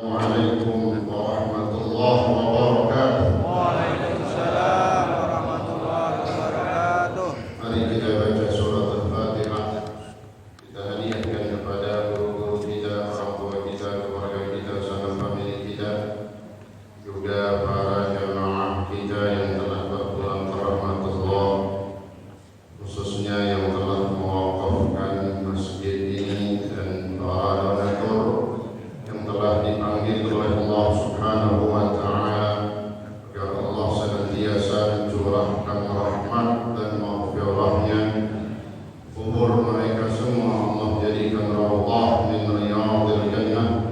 Assalamualaikum warahmatullahi wabarakatuh. Waalaikumsalam warahmatullahi wabarakatuh. Mari kita baca surat Al-Fatihah. Kita hadiahkan kepada guru-guru kita, orang tua kita, keluarga kita, sahabat famili kita, juga para jamaah kita yang telah berpulang ke rahmatullah, khususnya yang telah mewakafkan masjid ini dan para donatur yang telah dipanggil oleh Allah Subhanahu wa Ta'ala agar Allah senantiasa mencurahkan rahmat dan maghfirahnya. Kubur mereka semua Allah jadikan raudhah min riyadil jannah,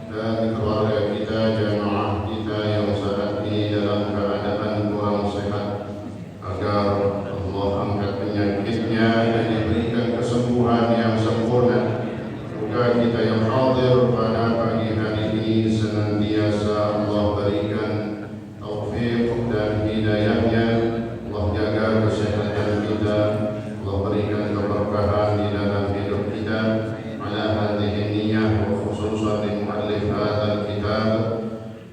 dan keluarga kita, jamaah kita yang saat ini dalam keadaan kurang sehat, agar Allah angkat penyakitnya dan diberikan kesembuhan yang sempurna. Juga kita yang hadir pada pagi hari ini senantiasa Allah berikan taufik dan hidayahnya. Allah jaga kesehatan kita, Allah berikan keberkahan di dalam hidup kita. Ala hadhihi niyyah wa khususan li muallif hadzal kitab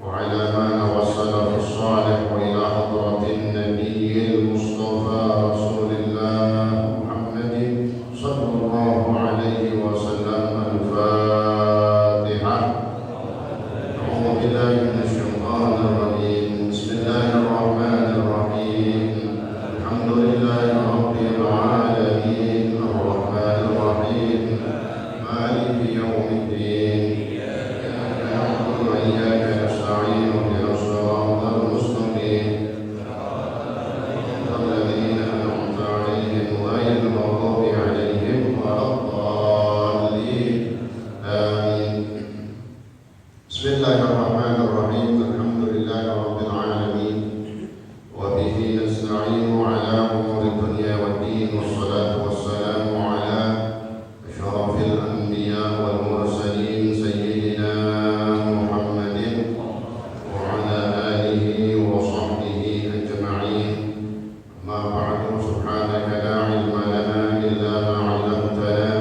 wa ala man wassalahu as-salih wa ila hadratin nabiyyil mustafa rasulillah Muhammadin sallallahu alaihi wasallam. Al-Fatihah. A'udzu billahi minasyaitonir rajim. Bismillahirrahmanirrahim. Alhamdulillahi rabbil alamin. Arrahmanir rahim. Maliki yaumiddin. Iyyaka na'budu wa iyyaka nasta'in. Ihdinas siratal mustaqim. Siratal ladzina an'amta 'alaihim ghairil maghdubi 'alaihim waladdallin. Amin. Bismillahirrahmanirrahim. Alhamdulillahi rabbil alamin. Wa bihi nasta'inu 'ala umuri dunya waddin. Wassalatu wassalamu 'ala asyrafil anbiya wal mursalin sayyidina Muhammadin wa 'ala alihi wa sahbihi ajma'in. Amma ba'du, subhanaka la 'ilma lana illa ma 'allamtana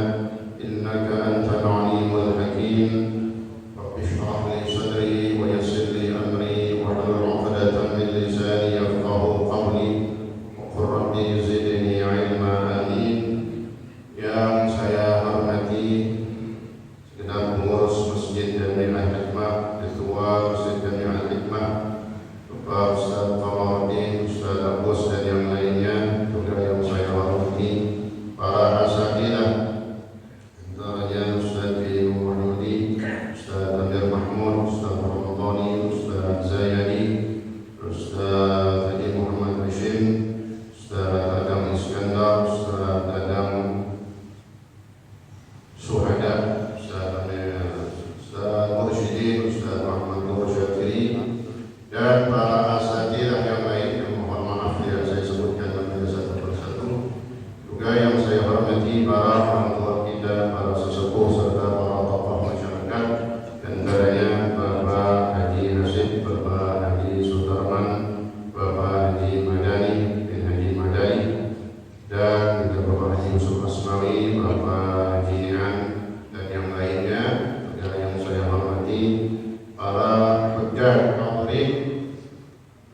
innaka antal 'alimul hakim. Rabbi shrah li sadri wa yassir li amri wahlul 'uqdatam min lisani yafqahu qawli wa qur rabbi zidni 'ilma. Amin. Yang saya hormati segenap pengurus Masjid Jami'ah Hikmah, Ketua Masjid Jami'ah Hikmah, Bapak Ustaz Qamaruddin, Ustaz Agus dan yang lainnya, juga yang saya hormati para asatidzah, antaranya Ustaz Ibu Mahyudi, Ustaz Amir Mahmud, Ustaz Ramadhani, Ustaz Zayadi, Ustaz Haji Muhammad Hashim, Ustaz Adam Iskandar, Ustaz Adam Suhada, Ustaz Mursyidin, Ustaz Muhammad Nur Syafiri, dan para asatidzah yang lain yang mohon maaf tidak saya sebutkan namanya satu persatu. Juga yang saya hormati para orang tua kita, para sesepuh serta para tokoh masyarakat, antaranya Bapak Haji Nasib, Bapak Haji Sutarman, Bapak Haji Madani bin Haji Madani, dan juga Bapak Haji Yusuf Asmawi, Bapak Haji Nian, dan yang lainnya. Juga yang saya hormati para pejabat hadirin,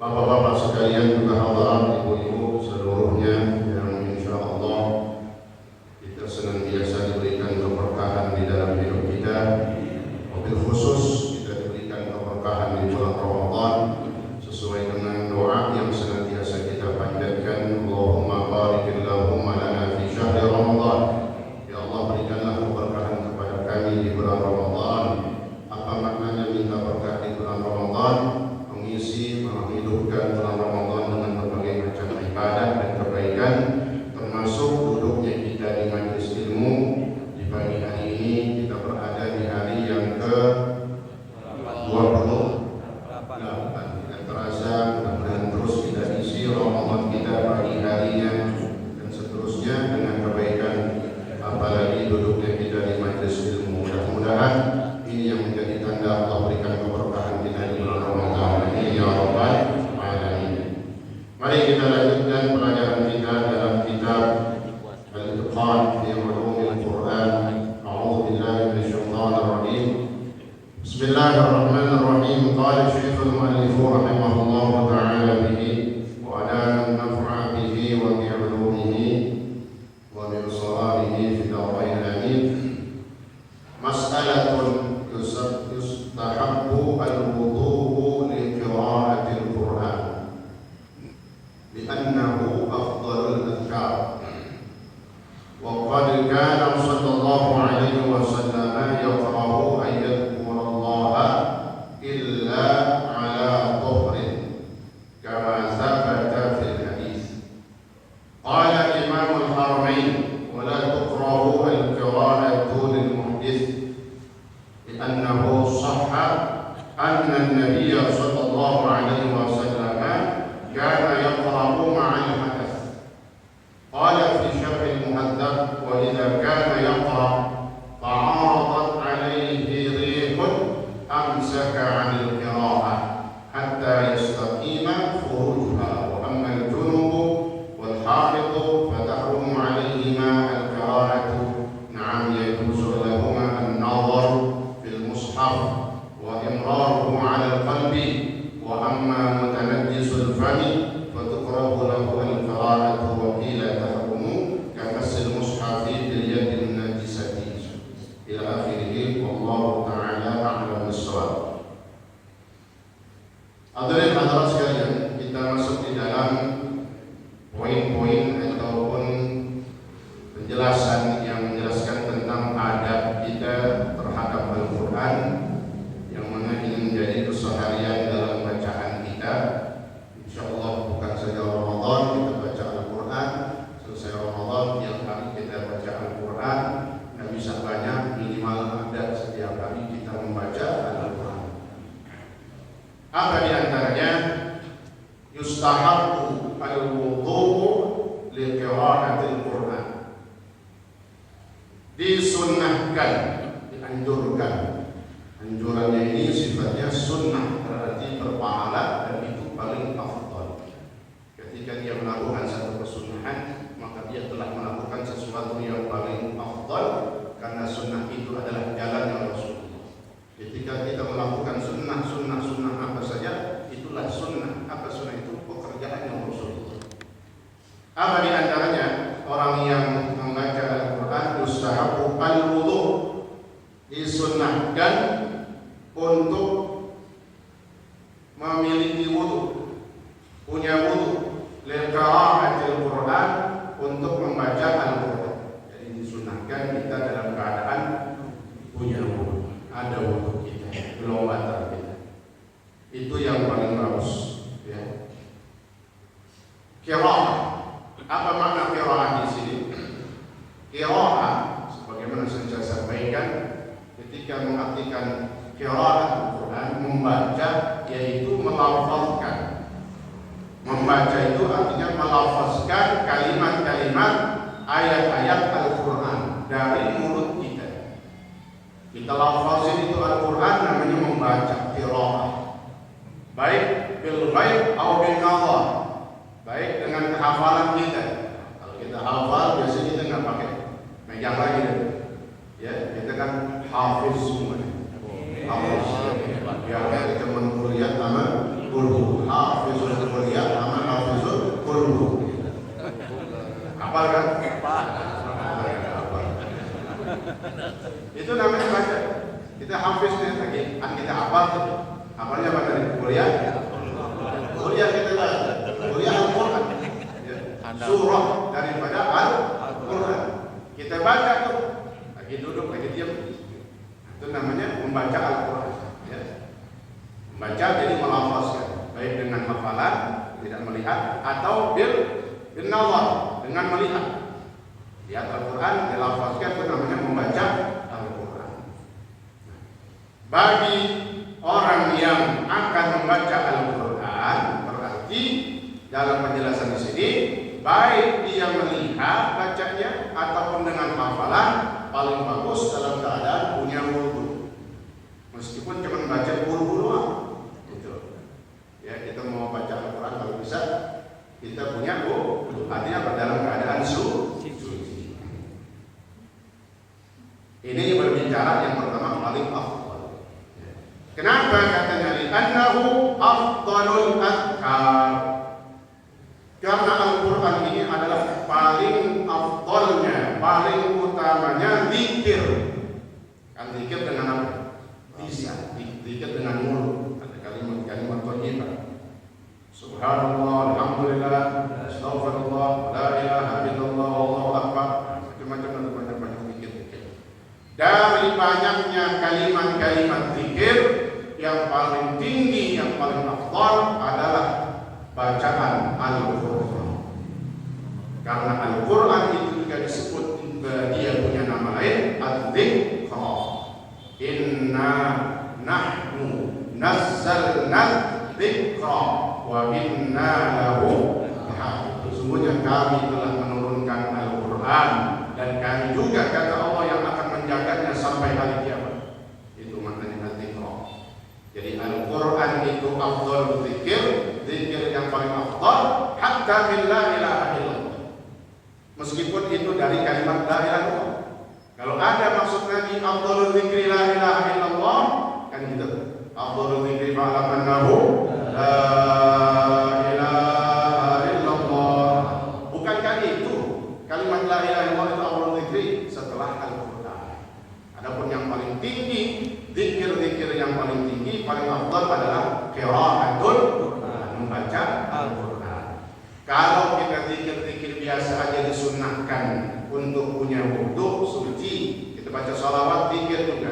bapak-bapak sekalian, juga hadirat, ibu-ibu seluruhnya yang insya Allah kita senantiasa diberikan keberkahan di dalam hidup kita. Wabil khusus kita diberikan keberkahan di bulan Ramadan sesuai dengan doa yang senantiasa kita panjatkan. Allahumma barik Allahumma lana fi syahri Ramadan. Ya Allah, berikanlah keberkahan kepada kami di bulan Ramadan. Apa maknanya minta berkah di bulan Ramadan? Mengisi, menghidupkan bulan Ramadan dengan berbagai macam ibadah dan kebaikan, termasuk duduknya kita di majelis ilmu. Di pagi hari ini kita berada di hari yang ke-28. Tidak terasa, mudah-mudahan terus kita isi Ramadan kita pagi harinya dan seterusnya dengan kebaikan, apalagi duduknya kita di majelis ilmu. Mudah-mudahan ini yang menjadi tanda Allah berikan keberkahan kita di bulan Ramadan ini, ya Rabbal Alamin. Mari kita lanjutkan pelajaran kita dalam kitab Al-Itqan fi Ulumil Quran. A'udzu billahi minasyaitonir rajim. Bismillah. الله الرحمن الرحيم. قال الشيخ المؤلف رحمه الله تعالى به وأدام النفع به وبعلومه وبإبصاره في دارين آمين. مسألة يستحب الوضوء لقراءة القرآن لأنه أفضل الأذكار، وقد كان صلى الله عليه وسلم يقرأ أن يذكر الله إلا على طهر كما ثبت في الحديث. قال إمام الحرمين: ولا تكره القراءة للمحدث لأنه صح أن النبي صلى الله عليه وسلم كان يقرأ مع الحدث. قال في شرح المهذب: وإذا كان يقرأ فعارضت عليه ريح أمسك عن القراءة حتى يستقيم فروجها، وأما الجنوب والحائض فتحرم عليهما القراءة. نعم، يجوز لهما النظر في المصحف وإمراره على القلب، وأما متنجس الفم فتكره له القراءة وقيل تحرم كمس المصحف باليد النجسة إلى آخره، والله تعالى أعلم بالصواب. Hadirin hadirat sekalian, kita masuk di dalam poin-poin ataupun penjelasan yang menjelaskan tentang adab kita terhadap Al-Quran, yang mana ini menjadi keseharian dalam bacaan kita. InsyaAllah bukan saja Ramadan kita baca Al-Quran, selesai Ramadan tiap hari kita baca Al-Quran, dan bisa banyak, minimal ada setiap hari kita membaca Al-Quran. Apa di antaranya? Yustahabbu al-wudu'u li qira'atil Quran. Disunnahkan, dianjurkan. Anjurannya ini sifatnya sunnah, berarti berpahala dan itu paling afdal. Ketika dia melakukan satu kesunahan, maka dia telah melakukan sesuatu yang paling afdal, karena sunnah itu adalah jalannya Rasulullah. Ketika kita melakukan sunnah apa saja, itulah sunnah. Apa sunnah itu? Pekerjaannya Rasulullah. Apa di antaranya? Orang yang membaca Al-Quran yustahabbu al-wudu', disunnahkan untuk memiliki wudu, punya wudu, liqira'atil Quran, untuk membaca Al-Quran. Jadi disunahkan kita dalam keadaan punya wudu, ada wudu kita, belum batal kita. Itu yang paling bagus, ya. Qira'ah. Apa makna qira'ah di sini? Qira'ah, sebagaimana saya sampaikan, ketika mengartikan qira'ah Al-Quran, membaca, yaitu melafazkan. Membaca itu artinya melafazkan kalimat-kalimat ayat-ayat Al-Quran dari mulut kita. Kita lafazin itu Al-Quran, namanya membaca, qira'ah. Baik bil ghaib atau bil nazar, baik dengan kehafalan kita. Kalau kita hafal, biasanya kita nggak pakai megang lagi, ya. Kita kan hafiz semua. Hafiz. Biarkan kita kuliah sama guru. Hafizul kuliah sama hafizul guru. Hafal kan? Hafal. Itu namanya baca. Kita hafiznya lagi, kan kita hafal. Hafalnya apa tadi? Kuliah. Kuliah kita baca. Kuliah Al-Quran. Surah daripada Al-Quran. Kita baca tuh. Lagi duduk, lagi diam. Itu namanya membaca Al-Quran, ya. Membaca jadi melafazkan, baik dengan hafalan, tidak melihat, atau bil nazar, dengan melihat. Lihat Al-Quran, dilafazkan, itu namanya membaca Al-Quran. Bagi orang yang akan membaca Al-Quran, berarti dalam penjelasan di sini, baik dia melihat bacanya ataupun dengan hafalan, paling bagus dalam keadaan punya wudu. Meskipun cuma baca wudu doang, gitu. Ya, kita mau baca Al-Quran kalau bisa kita punya wudu, artinya dalam keadaan suci. Ini berbicara yang pertama paling afdal. Kenapa katanya? Li'annahu afdalul adhkar. Karena Al-Quran ini adalah paling afdalnya, paling utamanya zikir. Kan zikir dengan apa? Lisan, zikir dengan mulut. Ada kalimat-kalimat thayyibah. Subhanallah, alhamdulillah, astaghfirullah, la ilaha illallah, wallahu akbar. Macam-macam banyak zikir. Dari banyaknya kalimat-kalimat zikir, yang paling tinggi, yang paling afdal adalah bacaan Al-Quran. Karena Al-Quran itu juga disebut, dia punya nama lain, Al-Dzikra. Inna nahnu nazzalna dzikra wa inna lahu lahafidhun. Sesungguhnya kami telah menurunkan Al-Quran dan kami juga, kata Allah, yang akan menjaganya sampai hari kiamat. Itu maknanya Al-Dzikra. Jadi Al-Quran itu afdal zikir, zikir yang paling afdal, hatta min la ilaha illallah. Meskipun itu dari kalimat la ilaha illallah. Kalau ada maksud Nabi afdalul zikri la ilaha illallah, kan gitu. Afdalul zikri fa'lam annahu la ilaha illallah. Bukankah itu kalimat la ilaha illallah itu afdalul zikri setelah Al-Quran? Adapun yang paling tinggi, zikir-zikir yang paling tinggi, paling afdal adalah qiraatul Quran, membaca Al-Quran. Kalau kita zikir-zikir biasa aja disunnahkan untuk punya wudu suci, kita baca salawat, zikir juga,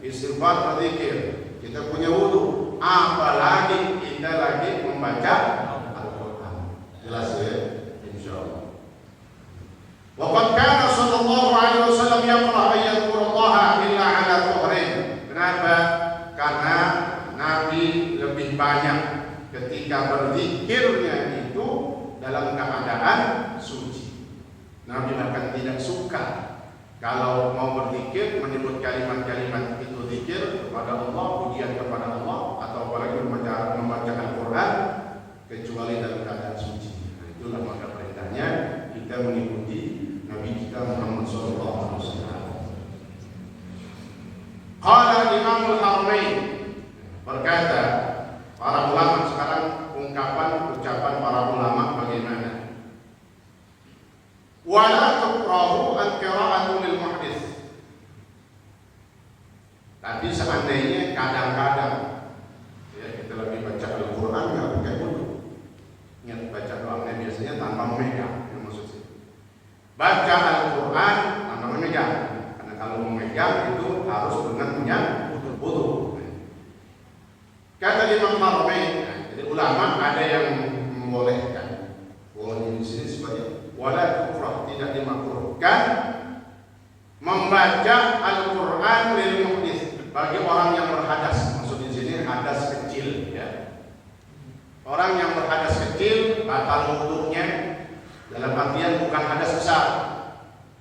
istighfar, zikir, kita punya wudu, apalagi kita lagi membaca Al-Quran. Jelas ya, insyaallah. Wa qad kana sallallahu alaihi wasallam yaqra ayatullaha illa ala tuhrin. Kenapa? Karena Nabi lebih banyak ketika berzikirnya itu dalam keadaan suci. Nabi bahkan tidak suka kalau mau berzikir menyebut kalimat-kalimat itu zikir kepada Allah, pujian kepada Allah, atau apalagi membaca Al-Quran kecuali dalam keadaan suci. Nah, itulah maka perintahnya kita mengikuti Nabi kita Muhammad SAW. Qala Imamul Haramain, berkata para ulama. Sekarang ucapan para ulama bagaimana? Wala tukrahu al-qira'atu lil muhdits. Tapi seandainya kadang-kadang ya, kita lagi baca Al-Quran nggak pakai wudu, ingat baca doanya biasanya tanpa memegang, yang maksudnya baca Al-Quran tanpa memegang, karena kalau memegang itu harus dengan punya wudu. Kata Imam Haramain, jadi ulama ada yang membolehkan, di sini sebagai wala tukrah, tidak dimakruhkan membaca Al-Quran lil muhdits, bagi orang yang berhadas. Maksud di sini hadas kecil ya. Orang yang berhadas kecil batal wudunya, dalam artian bukan hadas besar.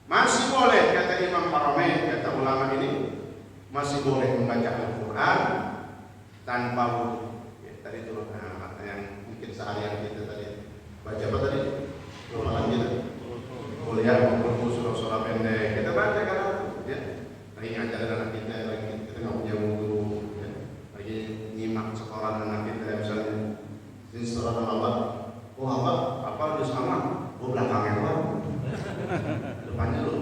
Masih boleh, kata Imam Haramain, kata ulama ini, masih boleh membaca Al-Quran tanpa wudu. Ya, tadi itu yang mungkin seharian kita tadi baca apa tadi? Malam kita kuliah maupun surah-surah pendek kita baca kan, ya. Lagi ngajarin anak kita, lagi kita nggak punya wudu, ya. Lagi nyimak sekolah anak kita, misalnya ini surah Allah, oh apa udah sama, oh belakangnya apa, depannya lo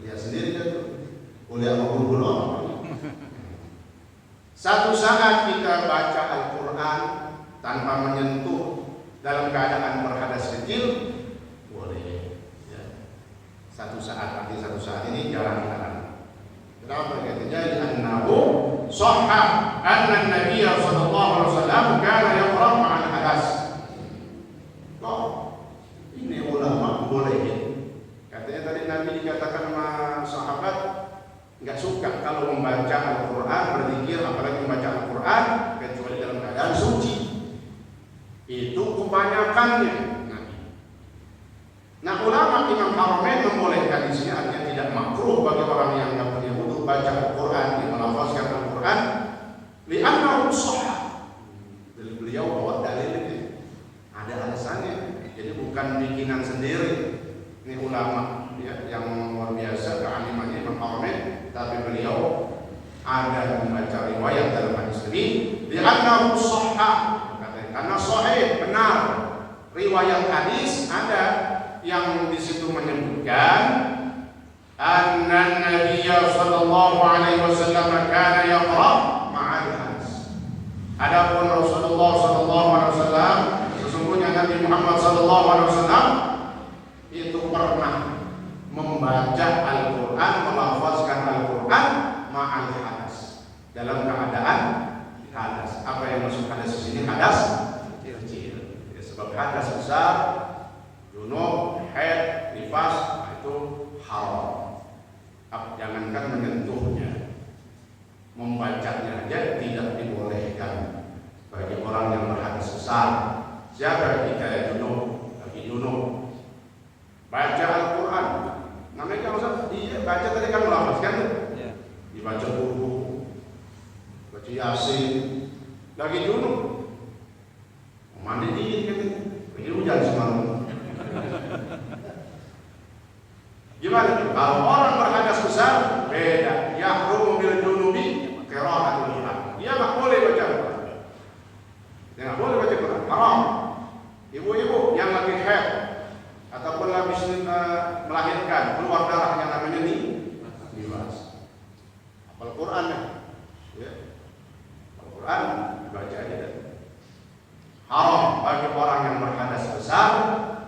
lihat sendiri kan, kuliah maupun guru. Satu saat kita baca Al-Quran tanpa menyentuh dalam keadaan berhadas kecil, boleh ya. Satu saat ini jarang-jarang. Kenapa? Katanya annahu sahha anna an-nabiy sallallahu alaihi wasallam kana yaqra ma'al hadas. Kok ini ulama bolehin. Katanya tadi Nabi dikatakan sama sahabat enggak suka kalau membaca Al-Quran, berzikir, apalagi membaca Al-Quran kecuali dalam keadaan suci. Itu kebanyakannya. Nah, ulama Imam Haramain membolehkan di sini, artinya tidak makruh bagi orang yang tidak punya wudu baca Al-Quran, yang melafazkan Al-Quran, li'annahu shahha. Beliau bawa dalilnya, ada alasannya. Jadi bukan bikinan sendiri. Ini ulama ya, yang luar biasa kealimannya Imam Haramain, tapi beliau ada membaca riwayat dalam hadis ini li'annahu shahha, karena sahih, benar. Riwayat hadis ada yang di situ menyebutkan anna Nabiyya sallallahu alaihi wasallam kana yaqra ma'al nas. Adapun Rasulullah sallallahu alaihi wasallam, sesungguhnya Nabi Muhammad sallallahu alaihi wasallam itu pernah membaca Al-Qur'an, melafazkan Al-Qur'an ma'al hadas, dalam keadaan hadas. Apa yang maksud hadas di sini? Hadas kecil. Ya, sebab hadas besar, junub, haid, nifas, itu haram. Jangankan menyentuhnya, membacanya aja tidak dibolehkan bagi orang yang berhadas besar. Siapa kita junub, lagi junub, baca Al-Quran, namanya kan Ustaz, dia baca tadi kan melafazkan tuh, dibaca buku, baca Yasin, lagi junub, mandi dingin katanya, lagi hujan semalam. Gimana? Kalau orang berhadas besar, beda. Yahrumu bil junubi qira'atul Quran. Dia nggak boleh baca Quran. Dia nggak boleh baca Quran. Haram. Ibu-ibu yang lagi haid ataupun habis melahirkan, keluar darah yang namanya nifas. Hafal Quran ya. Al-Quran dibaca aja. Haram bagi orang yang berhadas besar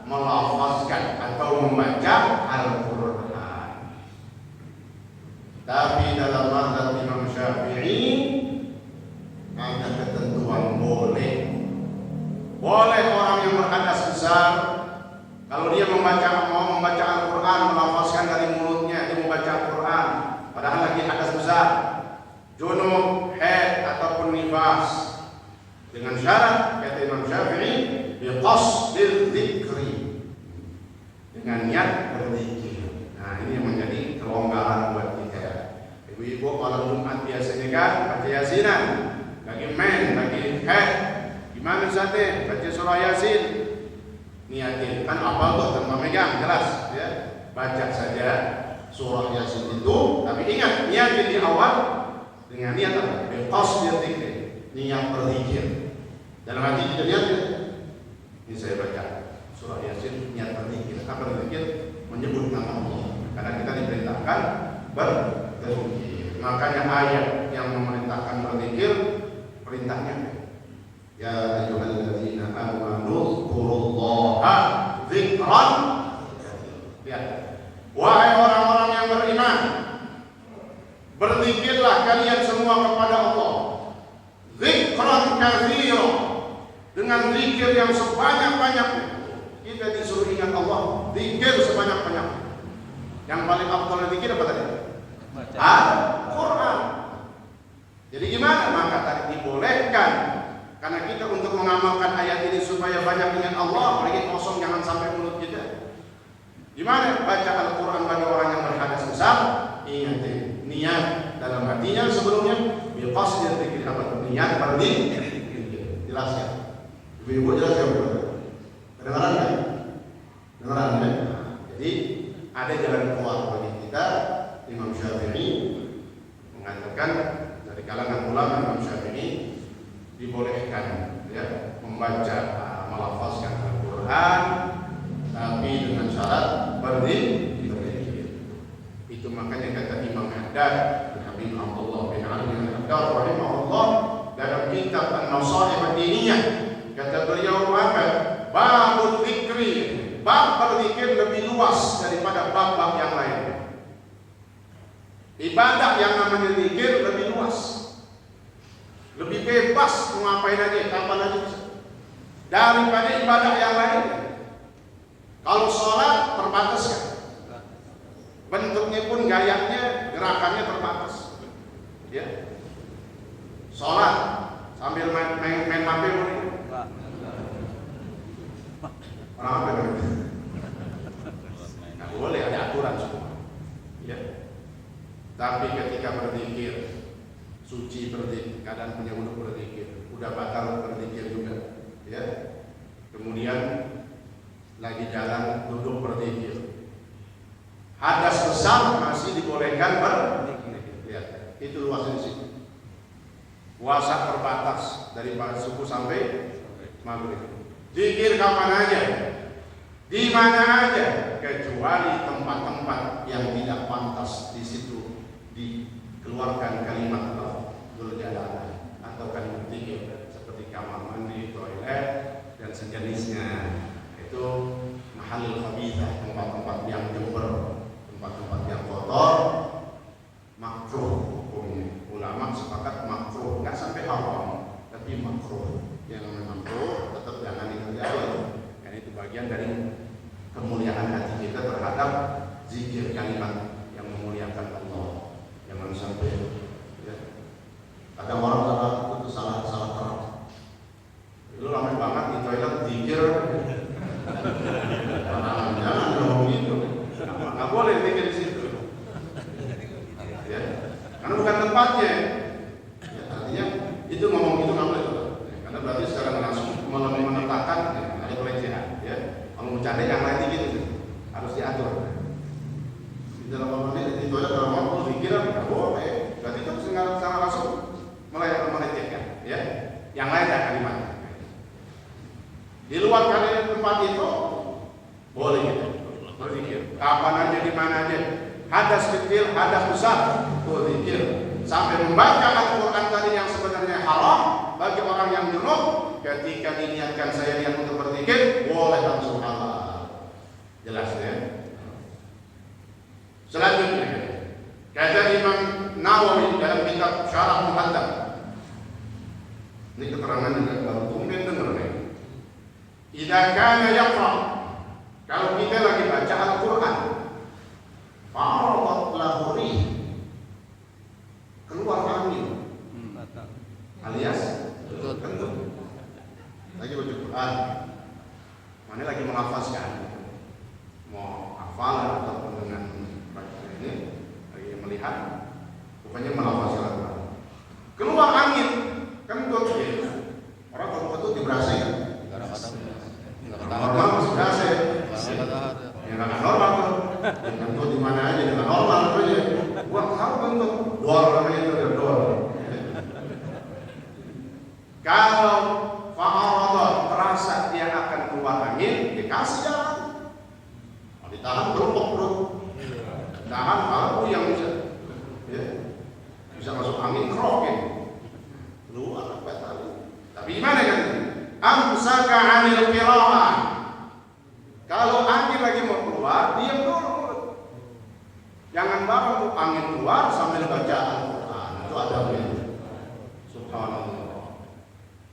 melafazkan atau membaca Al-Quran. Tapi dalam mazhab Imam Syafi'i ada ketentuan boleh. Boleh orang yang berhadas besar kalau dia mau membaca Al-Quran, melafazkan dari mulutnya, dia membaca Al-Quran padahal lagi hadas besar, junub, haid ataupun nifas, dengan syarat kata Imam Syafi'i biqasdil dzikri, dengan niat berzikir. Nah, ini yang menjadi kelonggaran buat kita. Ibu-ibu malam Jumat biasanya kan baca Yasinan, lagi main, lagi haid, gimana saatnya baca surah Yasin, niatin kan apa tuh tanpa megang jelas ya, baca saja surah Yasin itu, tapi ingat niatin di awal dengan niat apa? Biqasdil dzikri, niat berzikir. Dalam hati kita niat, ini saya baca surah Yasin, niat berzikir. Apa berzikir? Menyebut nama Allah. Karena kita diperintahkan berzikir. Makanya ayat yang memerintahkan berzikir, perintahnya ya ayyuhalladzina amanu dzkurullaha dzikran. Lihat, wahai orang-orang yang beriman, berzikirlah kalian semua kepada Allah dzikran katsira, dengan zikir yang sebanyak-banyaknya. Kita disuruh ingat Allah, zikir sebanyak-banyaknya. Yang paling afdal zikir apa tadi? Al-Quran. Jadi gimana? Maka tadi dibolehkan, karena kita untuk mengamalkan ayat ini supaya banyak ingat Allah, apalagi kosong jangan sampai mulut kita. Gimana? Baca Al-Quran bagi orang yang berhadas besar, ingat niat dalam hatinya sebelumnya, biqasdil dzikri, apa? Niat berzikir. Jelas ya? Ibu-ibu jelas ya? Kedengaran ya? Kedengaran ya? Jadi ada jalan keluar bagi kita. Imam Syafi'i mengatakan, dari kalangan ulama Imam Syafi'i dibolehkan ya membaca, melafazkan Al-Quran, tapi dengan syarat berzikir. Itu makanya kata Imam Haddad bin Habib Abdullah bin Ali Al-Haddad rahimahullah dalam kitab An-Nasaih Ad-Diniyah, kata beliau apa? Bab dzikri, bab berzikir lebih luas daripada bab-bab yang lain. Ibadah yang namanya zikir lebih luas, lebih bebas, mau ngapain aja, kapan aja bisa, daripada ibadah yang lain. Kalau sholat terbatas kan, bentuknya pun gayanya, gerakannya terbatas. Ya, sholat sambil main HP boleh? Orang apa itu? Nggak boleh, ada aturan semua. Ya. Tapi ketika berzikir, suci berzikir, keadaan punya wudhu berzikir, udah batal berzikir juga, ya. Kemudian lagi jalan duduk berzikir, hadas besar masih dibolehkan berzikir. Lihat, itu luasnya di sini. Puasa terbatas dari subuh sampai maghrib. Zikir kapan aja, di mana aja, kecuali tempat-tempat yang tidak pantas di situ dikeluarkan kalimat berjalanan atau kalimat zikir seperti kamar mandi, toilet dan sejenisnya. Itu mahalil khabithah, tempat-tempat yang jember, tempat-tempat yang kotor, makruh hukumnya. Ulama sepakat makruh, nggak sampai haram, tapi makruh. Yang makruh tetap jangan dikerjakan. Karena itu bagian dari kemuliaan hati kita terhadap zikir kalimat yang memuliakan Allah. Jangan sampai ya. Kadang orang itu salah terang. Itu ramai banget di toilet zikir. Jangan ngomong itu. Nggak boleh zikir di situ. Ya. Karena bukan tempatnya. Ya, artinya itu ngomong itu nggak boleh. Karena berarti secara langsung menetapkan ada pelecehan. Ya. Kalau bercanda yang lain gitu harus diatur. Di dalam apa itu ada dalam waktu pikiran nggak boleh. Berarti itu secara langsung melecehkan. Ya. Yang lain ada kalimat. Di luar kalimat tempat itu boleh gitu berzikir. Kapan aja, di mana aja. Hadas kecil, hadas besar, berzikir. Sampai membaca Al-Quran tadi yang sebenarnya haram bagi orang yang junub, ketika diniatkan saya niat untuk berzikir, boleh langsung halal. Jelas ya. Selanjutnya, kata Imam Nawawi dalam kitab Syarah Muhadzab. Ini keterangan juga baru tumben dengar nih. Idza kana yaqra, kalau kita lagi baca Al-Quran, faradat lahu rih, keluar angin, alias kentut. Lagi baca Quran, mana lagi melafazkan, mau hafal ataupun dengan baca ini, lagi melihat, pokoknya melafazkan Al-Quran. Keluar angin, kentut. Orang kalau kentut diberasa ya. Normal masih berasa ya. Ya nggak normal tuh. Kentut di mana aja nggak normal aja. Gua tahu kentut. Dor namanya itu ya dor. Kalau fa'aradah terasa dia akan keluar angin, dikasih jalan. Kalau ditahan kelompok perut. Tahan kalau yang bisa, ya, bisa masuk angin kerokin. Keluar apa tadi? Tapi gimana kan? Amsaka 'anil qira'ah. Kalau angin lagi mau keluar, diam dulu. Jangan baru angin keluar sambil baca Al-Quran. Itu adabnya. Subhanallah.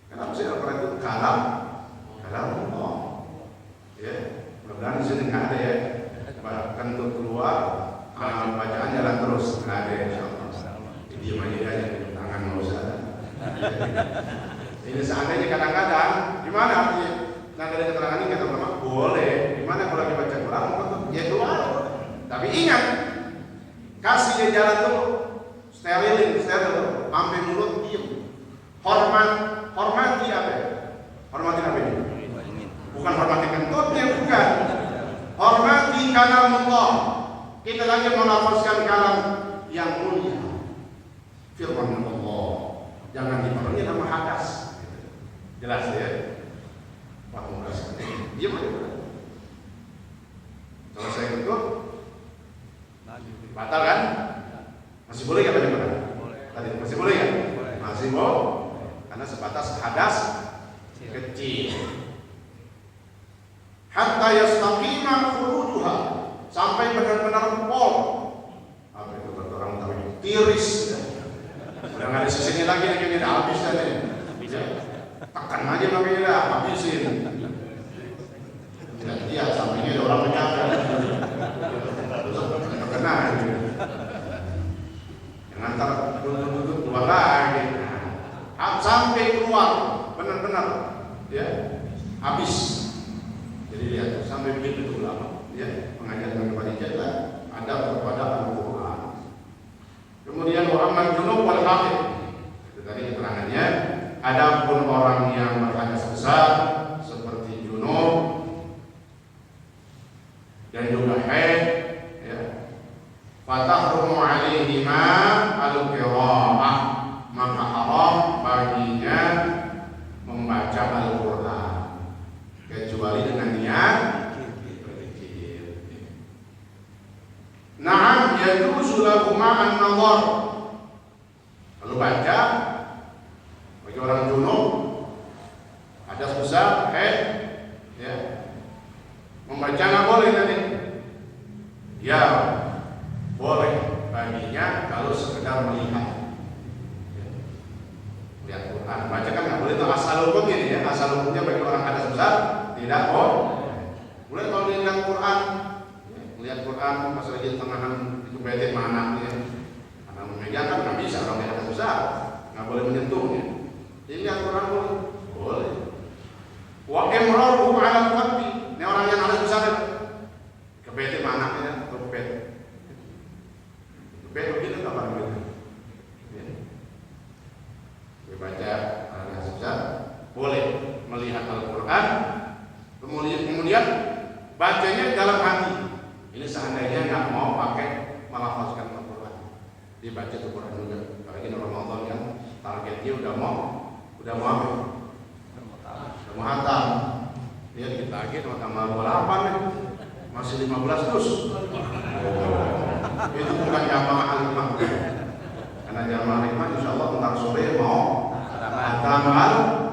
Kenapa sih Al-Quran itu kalam Allah? Ya, mudah-mudahan di sini nggak ada ya. Kentut keluar, bacaan jalan terus, nggak ada insyaallah. Diam aja tangan nggak usah. Ini seandainya kadang-kadang, gimana artinya? Nah dari keterangan ini kata ulama boleh. Gimana kalau lagi baca Quran? Ya keluar. Tapi ingat, kasih dia jalan dulu, steril, sampai mulut diem. Hormati apa? Hormati apa ini? Bukan hormati kentutnya, bukan. Hormati kalam Allah. Kita lagi melafazkan kalam yang mulia, firman Allah. Jangan dipenuhi sama hadas. Jelas ya? Wah, merasa diam aja. Kalau saya kentut, batal kan? Masih boleh nggak baca Quran? Tadi masih boleh ya? Masih boleh. Karena sebatas hadas kecil. Hatta yastaqima khurujuha, sampai benar-benar pol. Apa itu kata orang tahu? Tiris. Udah nggak ada sisinya lagi, ini udah habis tadi. Tekan aja makanya dah, habisin. Dia sampingnya ada orang menjaga. Kena aja. Yang antar duduk keluar lagi. Sampai keluar, benar-benar ya, habis. Jadi lihat, sampai begitu ulama ya, mengajarkan kepada kita adab kepada Al-Quran. Kemudian Muhammad junub wal haid. Itu tadi keterangannya. Adapun orang yang berhadas besar seperti junub dan juga haid, ya, fatahrumu alaihima al-qira'ah, maka haram baginya Bagi orang junub, hadas besar, ya, membaca nggak boleh tadi. Ya, boleh baginya kalau sekedar melihat. Lihat Quran, baca kan nggak boleh itu asal hukumnya nih ya. Asal hukumnya bagi orang hadas besar tidak boleh. Boleh kalau dia lihat Quran, lihat Quran pas lagi tengahan itu bete mana ya. Karena memegang kan nggak bisa orang yang hadas besar, nggak boleh menyentuhnya. Jadi lihat Quran boleh. Wa imraruhu ala qalbi. Ini orang yang hadas besar kebete mana ya, atau kebete. Kebete begitu kapan begitu. Baca hadas besar boleh melihat Al-Quran, kemudian bacanya dalam hati. Ini seandainya nggak mau pakai melafazkan Al-Quran, dibaca Al-Quran juga. Apalagi Ramadan kan targetnya udah mau hatam. Lihat kita lagi tanggal 28 nih, masih 15 terus. Itu bukan jamaah alimah, karena jamaah alimah insya Allah ntar sore mau hatam